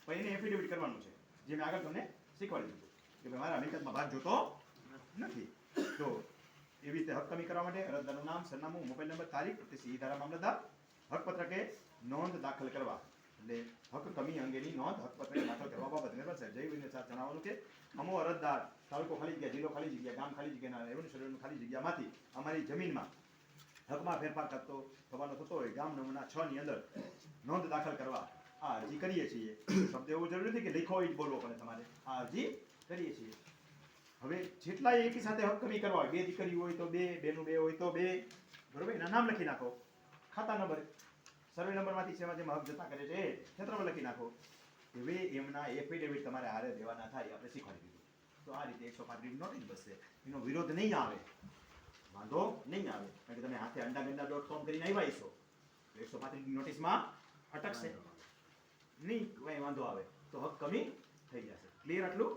પછી એને એફિડેવિટ કરવાનું છે, જે મેં આગળ તમને શીખવાડી દીધું કે ભાઈ મારા મિલકતમાં ભાગ જોતો નથી. તો એવી રીતે હક કમી કરવા માટે અરજદારનું નામ, સરનામું, મોબાઈલ નંબર, તારીખ, સીધી ધારા મામલતદાર, હકપત્રકે નોંધ દાખલ કરવા. એટલે હક કમી અંગેની નોંધ હકપત્રકે દાખલ કરવા બાબત નિર્મલ સાહેબ જયવીરને સાથે જણાવવાનું કે અમો અરજદાર તાલુકો ખાલી જગ્યા, જિલ્લો ખાલી જગ્યા, ગામ ખાલી જગ્યાના રેવન્યુ સર્વેની ખાલી જગ્યામાંથી અમારી જમીનમાં હકમાં ફેરફાર થવાનો થતો હોય ગામ નમૂના 6 ની અંદર નોંધ દાખલ કરવા આ અરજી કરીએ છીએ. શબ્દ એવું જરૂરી નથી કે લખો હોય જ બોલવો પડે તમારે. આ અરજી કરીએ છીએ. હવે જેટલા એકી સાથે હક કમી કરવા હોય, 2 દીકરી હોય તો 2, 2 નું 2 હોય તો 2, બરોબર, એના નામ લખી નાખો, ખાતા નંબર, સર્વે નંબરમાંથી જેમાં જેમાં હક જતા કરે છે એ ક્ષેત્રમાં લખી નાખો. હવે એમના એફિડેવિટ તમારે હારે દેવાના થાય, આપણે શીખવાડી દીધું. તો આ રીતે 135 નોટિસ બસશે, એનો વિરોધ નહીં આવે, વાંધો નહીં આવે, કારણ કે તમે હાથે અંડાગંડા.com કરીને આવ્યા છો તો 135 નોટિસમાં અટકશે નહીં, કઈ વાંધો આવે તો હક કમી થઈ જશે. ક્લિયર આટલું?